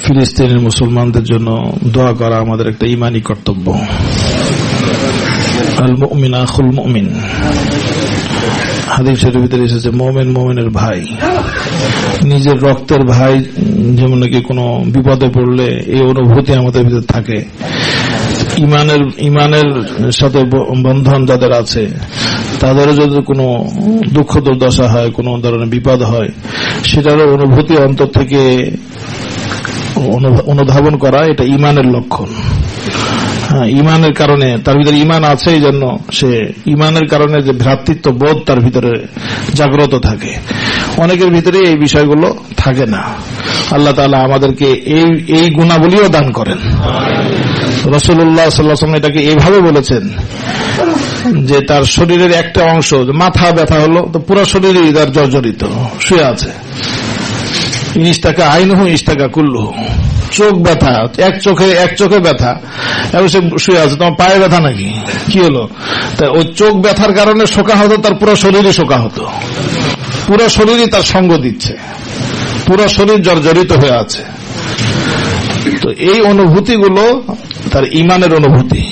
ফিলিস্তিনের মুসলমানদের জন্য দোয়া করা আমাদের একটা ঈমানি কর্তব্য। আল মুমিন আখুল মুমিন, হাদিসের ভিতরে এসেছে মুমিন মুমিনের ভাই। নিজের রক্তের ভাই যেমন নাকি কোনো বিপদে পড়লে এই অনুভূতি আমাদের ভিতরে থাকে। ইমানের সাথে বন্ধন যাদের আছে তাদেরও যদি কোনো দুঃখ দুর্দশা হয়, কোনো ধরনের বিপদ হয়, সেটারও অনুভূতি অন্তর থেকে অনুধাবন করা, এটা ইমানের লক্ষণ। ইমানের কারণে, তার ভিতরে ইমান আছে এই জন্য সে ইমানের কারণে যে ভ্রাতৃত্ব বোধ তার ভিতরে জাগ্রত থাকে। অনেকের ভিতরে এই বিষয়গুলো থাকে না। আল্লাহ তাআলা আমাদেরকে এই গুণাবলীও দান করেন। রাসূলুল্লাহ সাল্লাল্লাহু আলাইহি ওয়াসাল্লাম এটাকে এইভাবে বলেছেন যে তার শরীরের একটা অংশ, মাথা ব্যথা হলো তো পুরো শরীরই তার জর্জরিত, শুয়ে আছে। ইস্তাকা আইনহু ইস্তাকা কুল্লুহু, চোখ ব্যথা, এক চোখে ব্যথা, এবং সে শুয়ে আছে। তোমার পায়ে ব্যথা নাকি, কি হলো? তাই ওই চোখ ব্যথার কারণে শোকা হতো, তার পুরো শরীরই শোকা হতো, পুরো শরীরই তার সঙ্গ দিচ্ছে, পুরো শরীর জর্জরিত হয়ে আছে। তো এই অনুভূতিগুলো তার ইমানের অনুভূতি।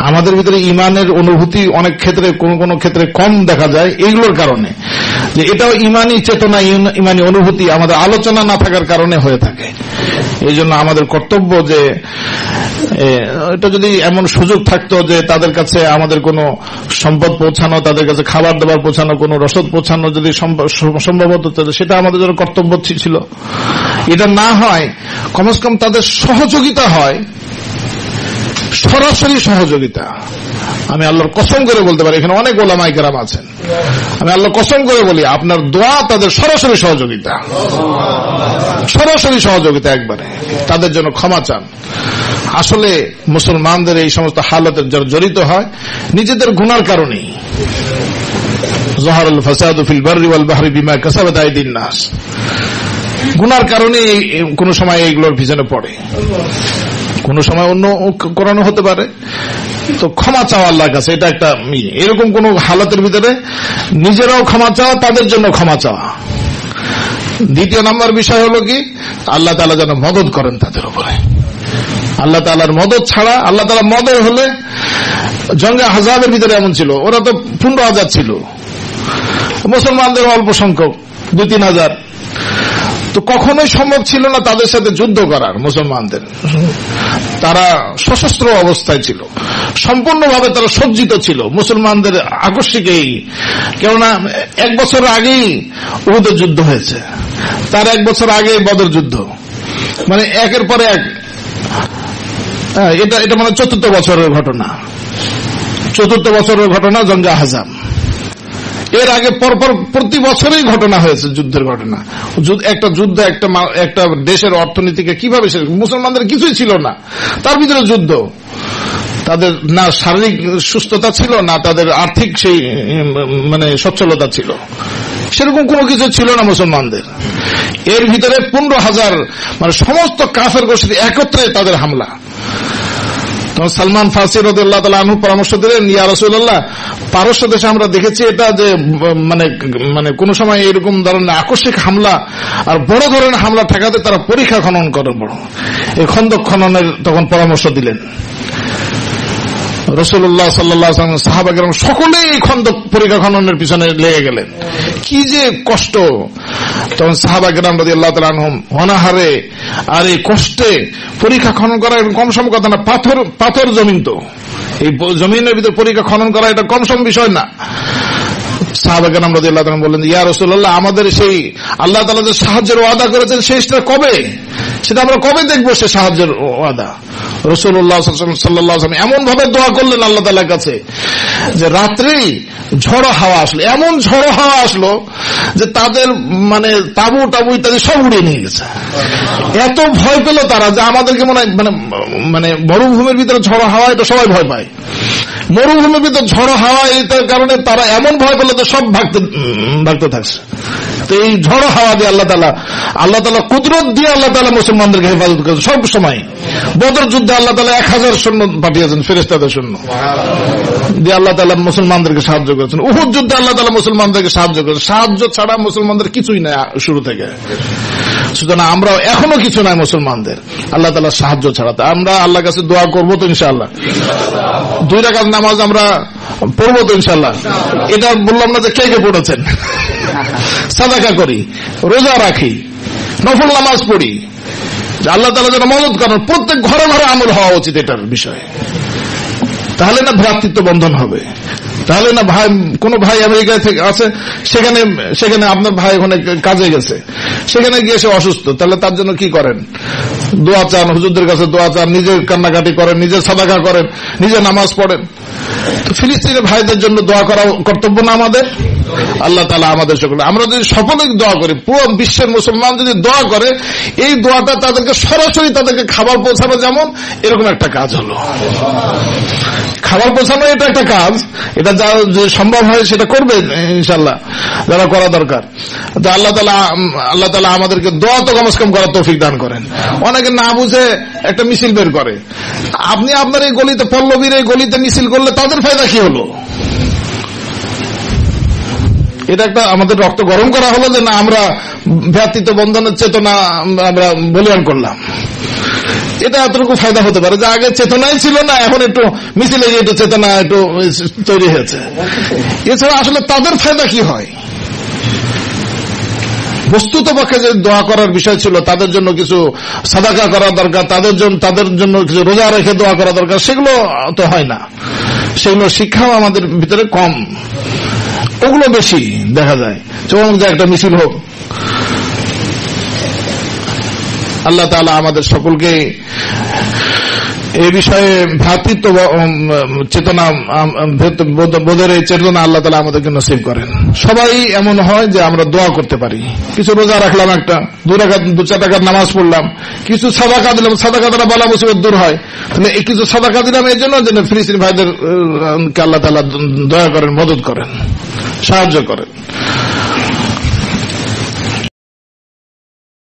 আমাদের ভিতরে ইমানের অনুভূতি অনেক ক্ষেত্রে, কোন ক্ষেত্রে কম দেখা যায় এইগুলোর কারণে, যে এটাও ইমানি চেতনা, ইমানি অনুভূতি আমাদের আলোচনা না থাকার কারণে হয়ে থাকে। এই জন্য আমাদের কর্তব্য যে এটা যদি এমন সুযোগ থাকতো যে তাদের কাছে আমাদের কোনো সম্পদ পৌঁছানো, তাদের কাছে খাবার দাবার পৌঁছানো, কোনো রসদ পৌঁছানো যদি সম্ভব হতো, সেটা আমাদের জন্য কর্তব্য ছিল। এটা না হয় কমসে কম তাদের সহযোগিতা হয়, সরাসরি সহযোগিতা। আমি আল্লাহর কসম করে বলতে পারি, এখানে অনেক ওলামায়ে কেরাম আছেন, আমি আল্লাহর কসম করে বলি, আপনার দোয়া তাদের সরাসরি সহযোগিতা, সরাসরি সহযোগিতা। একবারে তাদের জন্য ক্ষমা চান। আসলে মুসলমানদের এই সমস্ত হালতে জড়িত হয় নিজেদের গুনার কারণেই। যাহারাল ফাসাদু ফিল বাররি ওয়াল বাহরি বিমা কাসাবাত আইদিন নাস, গুনার কারণে কোন সময় এইগুলোর পিছনে পড়ে, কোন সময় অন্য করানো হতে পারে। তো ক্ষমা চাওয়া আল্লাহর কাছে, এটা একটা এরকম কোন হালাতের ভিতরে নিজেরাও ক্ষমা চাওয়া, তাদের জন্য ক্ষমা চাওয়া। দ্বিতীয় নম্বর বিষয় হলো কি, আল্লাহ তাআলা যেন মদদ করেন তাদের উপরে। আল্লাহ তাআলার মদদ ছাড়া, আল্লাহ তাআলা মদদ হলে, জঙ্গে আহজাবের ভিতরে এমন ছিল, ওরা তো 15,000 ছিল, মুসলমানদের অল্প সংখ্যক 2-3 হাজার। তো কখনোই সম্ভব ছিল না তাদের সাথে যুদ্ধ করার মুসলমানদের। তারা সশস্ত্র অবস্থায় ছিল, সম্পূর্ণভাবে তারা সজ্জিত ছিল মুসলমানদের আকস্মিকেই। কেননা 1 বছর আগেই উহুদের যুদ্ধ হয়েছে, তার 1 বছর আগে বদর যুদ্ধ, মানে একের পরে এক। এটা মানে 4th বছরের ঘটনা, 4th বছরের ঘটনা জঙ্গে আহজাব। এর আগে পরপর প্রতি বছরই ঘটনা হয়েছে, যুদ্ধের ঘটনা। একটা যুদ্ধ একটা দেশের অর্থনীতিকে কিভাবে, মুসলমানদের কিছুই ছিল না, তার ভিতরে যুদ্ধ। তাদের না শারীরিক সুস্থতা ছিল, না তাদের আর্থিক সেই মানে সচ্ছলতা ছিল, সেরকম কোনো কিছু ছিল না মুসলমানদের। এর ভিতরে 15,000 মানে সমস্ত কাফের গোষ্ঠী একত্রে তাদের হামলা। তখন সালমান ফারসি রাদিয়াল্লাহু তাআলা আনহু পরামর্শ দিলেন, ইয়া রাসূলুল্লাহ, পারস্য দেশে আমরা দেখেছি এটা যে মানে কোন সময় এরকম ধরনের আকস্মিক হামলা আর বড় ধরনের হামলা ঠেকাতে তারা পরীক্ষা খনন করেন, বড় এই খন্দক খননের তখন পরামর্শ দিলেন। রাসূলুল্লাহ সাল্লাল্লাহু আলাইহি ওয়াসাল্লাম, সাহাবা কেরাম সকলেই খন্দক পরীক্ষা খননের পিছনে লেগে গেলেন। কি যে কষ্ট! তখন সাহাবা কেরাম রাদিয়াল্লাহু তাআলা আনহুম অনাহারে আর এই কষ্টে পরীক্ষা খনন করা কম সম কথা না। পাথর জমিন, তো এই জমিনের ভিতর পরীক্ষা খনন করা এটা কম সম বিষয় না। সাহাবা কেরাম রাদিয়াল্লাহু তাআলা বললেন, ইয়া রাসূলুল্লাহ, আমাদের সেই আল্লাহ তাআলা যে সাহায্যের ওয়াদা করেছেন সেটা কবে? সেটা আমরা কবে দেখবো সে সাহায্যের ওয়াদা? রাসূলুল্লাহ সাল্লাল্লাহু আলাইহি ওয়াসাল্লাম এমন ভাবে দোয়া করলেন আল্লাহ তাআলার কাছে যে রাত্রেই ঝড়ো হাওয়া আসলো, এমন ঝড়ো হাওয়া আসলো যে তাদের মানে তাবু ইত্যাদি সব উড়িয়ে নিয়ে গেছে। এত ভয় পেল তারা যে আমাদেরকে মনে হয় মানে মরুভূমির ভিতরে ঝড়ো হাওয়া, এটা সবাই ভয় পায়। মরুভূমির ভিতরে ঝড়ো হাওয়া, এটার কারণে তারা এমন ভয় পেল যে সব ভাগতে থাকছে। তো এই ঝড় হাওয়া দিয়ে আল্লাহ তাআলা কুদরত দিয়ে আল্লাহ তাআলা মুসলমানদেরকে হেফাজত করেছেন সব সময়। বদর যুদ্ধে আল্লাহ তাআলা 1000 সৈন্য পাঠিয়েছেন, ফেরেশতাদের সৈন্য দিয়ে আল্লাহ তাআলা মুসলমানদেরকে সাহায্য করেছেন। উহুদ যুদ্ধে আল্লাহ তাআলা মুসলমানদেরকে সাহায্য করেছেন। সাহায্য ছাড়া মুসলমানদের কিছুই নাই শুরু থেকে। সুতরাং আমরা এখনো কিছু নাই মুসলমানদের আল্লাহ তাআলার সাহায্য ছাড়া। আমরা আল্লাহর কাছে দোয়া করবো তো ইনশাআল্লাহ। 2 রাকাত নামাজ আমরা পড়বো তো ইনশাআল্লাহ। এটা বললাম না যে কে কে পড়েছেন। সাদাকা করি, রোজা রাখি, নফল নামাজ পড়ি, আল্লাহ তাআলা যেন মদদ করেন। প্রত্যেক ঘরে ঘরে আমল হওয়া উচিত এটার বিষয়ে। তাহলে না ভ্রাতৃত্ব বন্ধন হবে। তাহলে না ভাই, কোন ভাই আমেরিকায় থেকে আছে, সেখানে আপনার ভাই ওখানে কাজে গেছে, সেখানে গিয়ে সে অসুস্থ, তাহলে তার জন্য কি করেন? দোয়া চান, হুজুরদের কাছে দোয়া চান, নিজের কান্নাকাটি করেন, নিজের সাদাকা করেন, নিজে নামাজ পড়েন। তো ফিলিস্তিনের ভাইদের জন্য দোয়া করা কর্তব্য না আমাদের? আল্লাহ তাআলা আমাদের সকলে, আমরা যদি সকলেই দোয়া করি, পুরো বিশ্বের মুসলমান যদি দোয়া করে, এই দোয়াটা তাদেরকে সরাসরি তাদেরকে খাবার পৌঁছানো, যেমন এরকম একটা কাজ হলো। খাবার পৌঁছানো এটা একটা কাজ, এটা যা সম্ভব হয় সেটা করবে ইনশাআল্লাহ, যারা করা দরকার। তো আল্লাহ তাআলা আমাদেরকে দোয়া তো কমসে কম করার তৌফিক দান করেন। অনেকে না বুঝে একটা মিছিল বের করে। আপনি আপনার এই গলিতে, পল্লবীর এই গলিতে মিছিল করলে তাদের ফায়দা কি হলো? এটা একটা আমাদের রক্ত গরম করা হলো যে না, আমরা ভ্রাতৃত্ব বন্ধনের চেতনা আমরা বলিয়ান করলাম। এটা এতটুকু ফায়দা হতে পারে যে আগে চেতনাই ছিল না, এখন একটু মিছিলে গিয়ে একটু চেতনা একটু তৈরি হয়েছে। এছাড়া আসলে তাদের ফায়দা কি হয়? বস্তুত পক্ষে যে দোয়া করার বিষয় ছিল, তাদের জন্য কিছু সাদাকা করা দরকার, তাদের জন্য কিছু রোজা রেখে দোয়া করা দরকার, সেগুলো তো হয় না। সেগুলো শিক্ষাও আমাদের ভিতরে কম, ওগুলো বেশি দেখা যায়। চলুন যে একটা মিছিল হোক। আল্লাহ তাআলা আমাদের সকলকে এই বিষয়ে ভ্রাতৃত্ব চেতনা, বোধের এই চেতনা আল্লাহ তাআলা আমাদেরকে নসিব করেন। সবাই এমন হয় যে আমরা দোয়া করতে পারি, কিছু রোজা রাখলাম, একটা 2-4 রাকাত নামাজ পড়লাম, কিছু সাদাকা দিলাম, সাদাকা দ্বারা বালা মুসিবত দূর হয়। তাহলে এই কিছু সাদাকা দিলাম এই জন্য যেন ফিলিস্তিনি ভাইদেরকে আল্লাহ তাআলা দয়া করেন, মদদ করেন, সাহায্য করেন।